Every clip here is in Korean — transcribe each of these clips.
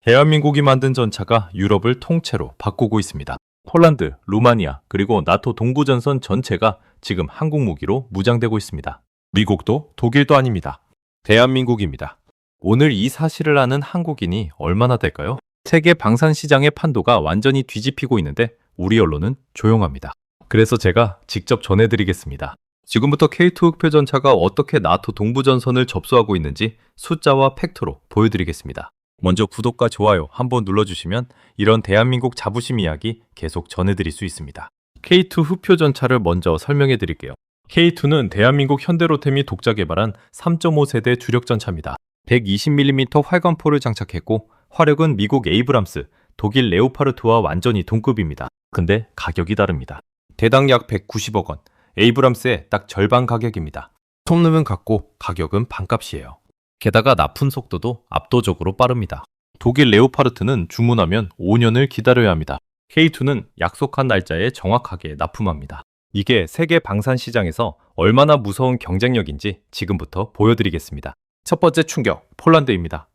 대한민국이 만든 전차가 유럽을 통째로 바꾸고 있습니다. 폴란드, 루마니아, 그리고 나토 동부전선 전체가 지금 한국 무기로 무장되고 있습니다. 미국도 독일도 아닙니다. 대한민국입니다. 오늘 이 사실을 아는 한국인이 얼마나 될까요? 세계 방산 시장의 판도가 완전히 뒤집히고 있는데 우리 언론은 조용합니다. 그래서 제가 직접 전해드리겠습니다. 지금부터 K2 흑표 전차가 어떻게 나토 동부전선을 접수하고 있는지 숫자와 팩트로 보여드리겠습니다. 먼저 구독과 좋아요 한번 눌러주시면 이런 대한민국 자부심 이야기 계속 전해드릴 수 있습니다. K2 흑표 전차를 먼저 설명해 드릴게요. K2는 대한민국 현대로템이 독자 개발한 3.5세대 주력 전차입니다. 120mm 활관포를 장착했고 화력은 미국 에이브람스, 독일 레오파르트와 완전히 동급입니다. 근데 가격이 다릅니다. 대당 약 190억 원, 에이브람스의 딱 절반 가격입니다. 성능은 같고 가격은 반값이에요. 게다가 납품 속도도 압도적으로 빠릅니다. 독일 레오파르트는 주문하면 5년을 기다려야 합니다. K2는 약속한 날짜에 정확하게 납품합니다. 이게 세계 방산 시장에서 얼마나 무서운 경쟁력인지 지금부터 보여드리겠습니다. 첫 번째 충격, 폴란드입니다.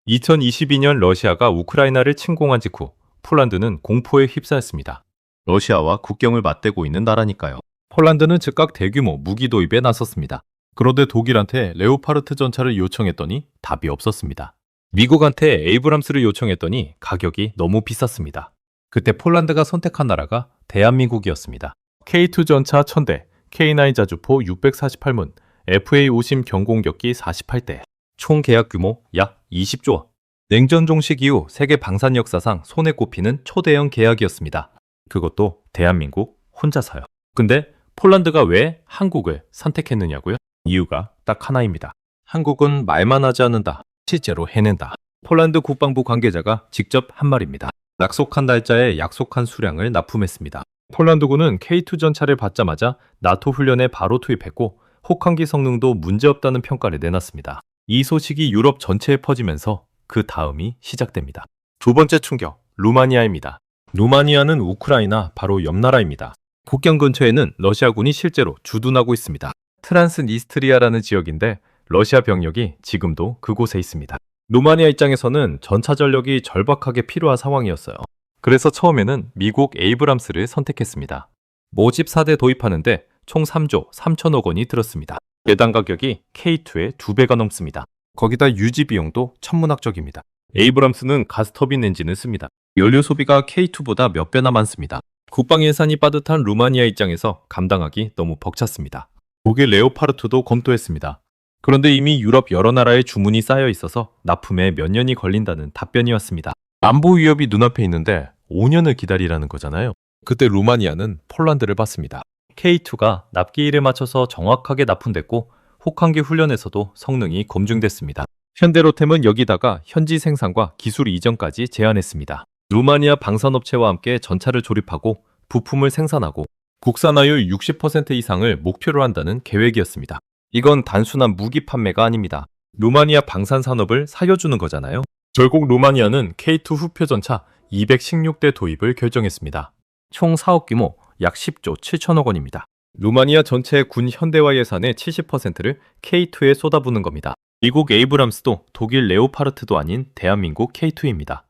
2022년 러시아가 우크라이나를 침공한 직후 폴란드는 공포에 휩싸였습니다. 러시아와 국경을 맞대고 있는 나라니까요. 폴란드는 즉각 대규모 무기 도입에 나섰습니다. 그런데 독일한테 레오파르트 전차를 요청했더니 답이 없었습니다. 미국한테 에이브람스를 요청했더니 가격이 너무 비쌌습니다. 그때 폴란드가 선택한 나라가 대한민국이었습니다. K2 전차 1000대, K9 자주포 648문, FA50 경공격기 48대, 총 계약 규모 약 20조 원. 냉전 종식 이후 세계 방산 역사상 손에 꼽히는 초대형 계약이었습니다. 그것도 대한민국 혼자서요. 근데 폴란드가 왜 한국을 선택했느냐고요? 이유가 딱 하나입니다. 한국은 말만 하지 않는다. 실제로 해낸다. 폴란드 국방부 관계자가 직접 한 말입니다. 약속한 날짜에 약속한 수량을 납품했습니다. 폴란드군은 K2 전차를 받자마자 나토 훈련에 바로 투입했고 혹한기 성능도 문제없다는 평가를 내놨습니다. 이 소식이 유럽 전체에 퍼지면서 그 다음이 시작됩니다. 두 번째 충격, 루마니아입니다. 루마니아는 우크라이나 바로 옆 나라입니다. 국경 근처에는 러시아군이 실제로 주둔하고 있습니다. 트란스니스트리아라는 지역인데 러시아 병력이 지금도 그곳에 있습니다. 루마니아 입장에서는 전차 전력이 절박하게 필요한 상황이었어요. 그래서 처음에는 미국 에이브람스를 선택했습니다. 모집 4대 도입하는데 총 3조 3천억 원이 들었습니다. 예당 가격이 K2의 2배가 넘습니다. 거기다 유지 비용도 천문학적입니다. 에이브람스는 가스터빈 엔진을 씁니다. 연료 소비가 K2보다 몇 배나 많습니다. 국방 예산이 빠듯한 루마니아 입장에서 감당하기 너무 벅찼습니다. 독일 레오파르트도 검토했습니다. 그런데 이미 유럽 여러 나라에 주문이 쌓여 있어서 납품에 몇 년이 걸린다는 답변이 왔습니다. 안보 위협이 눈앞에 있는데 5년을 기다리라는 거잖아요. 그때 루마니아는 폴란드를 봤습니다. K2가 납기일에 맞춰서 정확하게 납품됐고 혹한기 훈련에서도 성능이 검증됐습니다. 현대로템은 여기다가 현지 생산과 기술 이전까지 제안했습니다. 루마니아 방산업체와 함께 전차를 조립하고 부품을 생산하고 국산화율 60% 이상을 목표로 한다는 계획이었습니다. 이건 단순한 무기 판매가 아닙니다. 루마니아 방산 산업을 살려주는 거잖아요. 결국 루마니아는 K2 흑표 전차 216대 도입을 결정했습니다. 총 사업 규모 약 10조 7천억 원입니다. 루마니아 전체 군 현대화 예산의 70%를 K2에 쏟아부는 겁니다. 미국 에이브람스도 독일 레오파르트도 아닌 대한민국 K2입니다.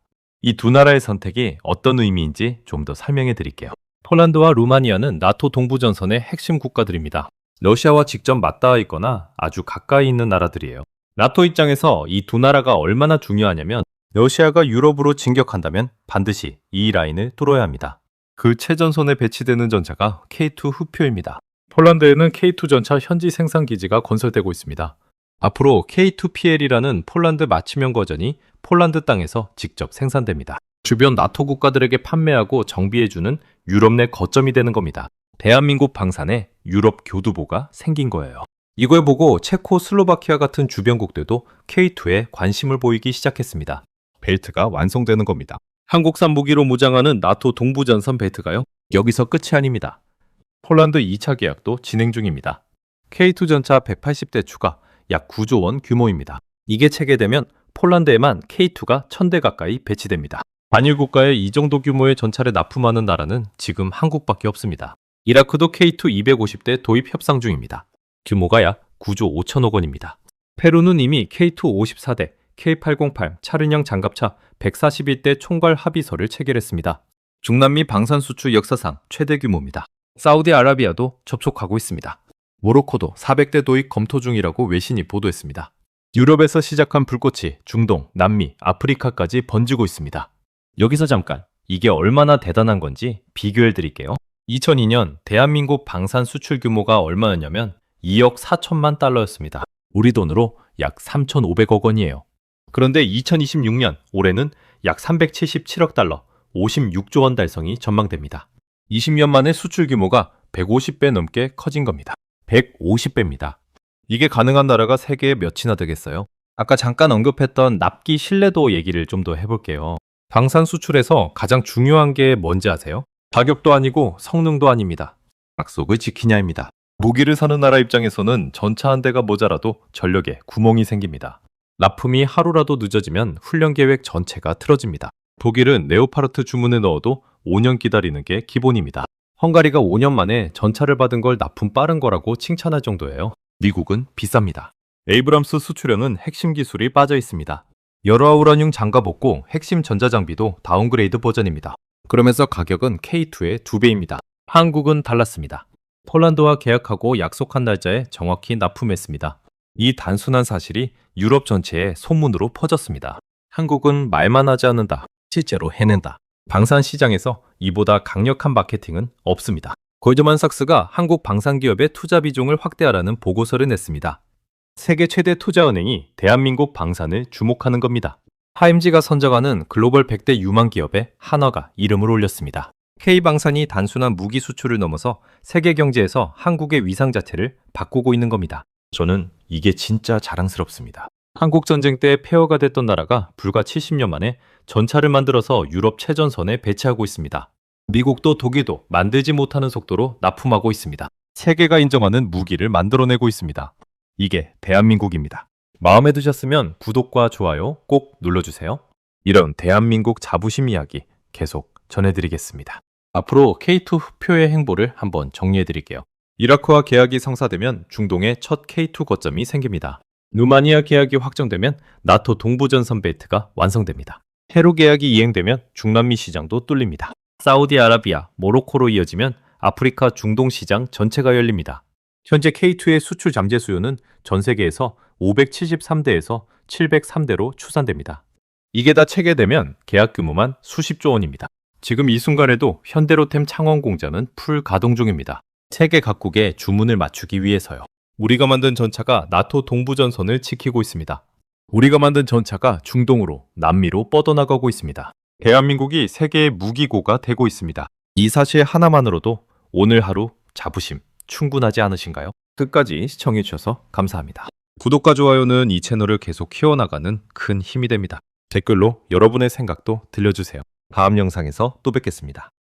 이 두 나라의 선택이 어떤 의미인지 좀 더 설명해 드릴게요. 폴란드와 루마니아는 나토 동부전선의 핵심 국가들입니다. 러시아와 직접 맞닿아 있거나 아주 가까이 있는 나라들이에요. 나토 입장에서 이 두 나라가 얼마나 중요하냐면 러시아가 유럽으로 진격한다면 반드시 이 라인을 뚫어야 합니다. 그 최전선에 배치되는 전차가 K2 흑표입니다. 폴란드에는 K2 전차 현지 생산 기지가 건설되고 있습니다. 앞으로 K2PL이라는 폴란드 맞춤형 버전이 폴란드 땅에서 직접 생산됩니다. 주변 나토 국가들에게 판매하고 정비해주는 유럽 내 거점이 되는 겁니다. 대한민국 방산에 유럽 교두보가 생긴 거예요. 이걸 보고 체코, 슬로바키아 같은 주변국들도 K2에 관심을 보이기 시작했습니다. 벨트가 완성되는 겁니다. 한국산 무기로 무장하는 나토 동부전선 벨트가요? 여기서 끝이 아닙니다. 폴란드 2차 계약도 진행 중입니다. K2 전차 180대 추가, 약 9조 원 규모입니다. 이게 체계되면 폴란드에만 K2가 1000대 가까이 배치됩니다. 반일 국가에 이 정도 규모의 전차를 납품하는 나라는 지금 한국밖에 없습니다. 이라크도 K2 250대 도입 협상 중입니다. 규모가 약 9조 5천억 원입니다. 페루는 이미 K2 54대, K808 차륜형 장갑차 141대 총괄 합의서를 체결했습니다. 중남미 방산 수출 역사상 최대 규모입니다. 사우디아라비아도 접촉하고 있습니다. 모로코도 400대 도입 검토 중이라고 외신이 보도했습니다. 유럽에서 시작한 불꽃이 중동, 남미, 아프리카까지 번지고 있습니다. 여기서 잠깐 이게 얼마나 대단한 건지 비교해 드릴게요. 2002년 대한민국 방산 수출 규모가 얼마였냐면 2억 4천만 달러였습니다. 우리 돈으로 약 3,500억 원이에요. 그런데 2026년 올해는 약 377억 달러, 56조 원 달성이 전망됩니다. 20년 만에 수출 규모가 150배 넘게 커진 겁니다. 150배입니다. 이게 가능한 나라가 세계에 몇이나 되겠어요? 아까 잠깐 언급했던 납기 신뢰도 얘기를 좀 더 해볼게요. 방산 수출에서 가장 중요한 게 뭔지 아세요? 가격도 아니고 성능도 아닙니다. 약속을 지키냐입니다. 무기를 사는 나라 입장에서는 전차 한 대가 모자라도 전력에 구멍이 생깁니다. 납품이 하루라도 늦어지면 훈련 계획 전체가 틀어집니다. 독일은 네오파르트 주문에 넣어도 5년 기다리는 게 기본입니다. 헝가리가 5년 만에 전차를 받은 걸 납품 빠른 거라고 칭찬할 정도예요. 미국은 비쌉니다. 에이브람스 수출에는 핵심 기술이 빠져 있습니다. 여러 우라늄 장갑 없고 핵심 전자장비도 다운그레이드 버전입니다. 그러면서 가격은 K2의 2배입니다. 한국은 달랐습니다. 폴란드와 계약하고 약속한 날짜에 정확히 납품했습니다. 이 단순한 사실이 유럽 전체에 소문으로 퍼졌습니다. 한국은 말만 하지 않는다. 실제로 해낸다. 방산 시장에서 이보다 강력한 마케팅은 없습니다. 골드만삭스가 한국 방산기업의 투자 비중을 확대하라는 보고서를 냈습니다. 세계 최대 투자은행이 대한민국 방산을 주목하는 겁니다. 하임지가 선정하는 글로벌 100대 유망 기업에 한화가 이름을 올렸습니다. K방산이 단순한 무기 수출을 넘어서 세계 경제에서 한국의 위상 자체를 바꾸고 있는 겁니다. 저는 이게 진짜 자랑스럽습니다. 한국 전쟁 때 폐허가 됐던 나라가 불과 70년 만에 전차를 만들어서 유럽 최전선에 배치하고 있습니다. 미국도 독일도 만들지 못하는 속도로 납품하고 있습니다. 세계가 인정하는 무기를 만들어내고 있습니다. 이게 대한민국입니다. 마음에 드셨으면 구독과 좋아요 꼭 눌러주세요. 이런 대한민국 자부심 이야기 계속 전해드리겠습니다. 앞으로 K2 흑표의 행보를 한번 정리해드릴게요. 이라크와 계약이 성사되면 중동에 첫 K2 거점이 생깁니다. 루마니아 계약이 확정되면 나토 동부전선 벨트가 완성됩니다. 페루 계약이 이행되면 중남미 시장도 뚫립니다. 사우디아라비아, 모로코로 이어지면 아프리카 중동 시장 전체가 열립니다. 현재 K2의 수출 잠재 수요는 전 세계에서 573대에서 703대로 추산됩니다. 이게 다 체계되면 계약 규모만 수십조 원입니다. 지금 이 순간에도 현대로템 창원 공장은 풀 가동 중입니다. 세계 각국에 주문을 맞추기 위해서요. 우리가 만든 전차가 나토 동부전선을 지키고 있습니다. 우리가 만든 전차가 중동으로, 남미로 뻗어나가고 있습니다. 대한민국이 세계의 무기고가 되고 있습니다. 이 사실 하나만으로도 오늘 하루 자부심 충분하지 않으신가요? 끝까지 시청해주셔서 감사합니다. 구독과 좋아요는 이 채널을 계속 키워나가는 큰 힘이 됩니다. 댓글로 여러분의 생각도 들려주세요. 다음 영상에서 또 뵙겠습니다.